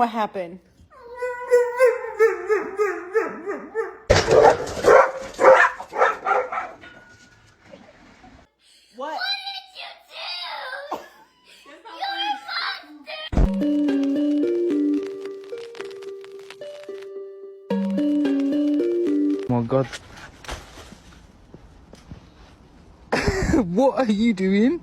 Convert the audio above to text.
what happened. What? What did you do? Oh my god. What are you doing?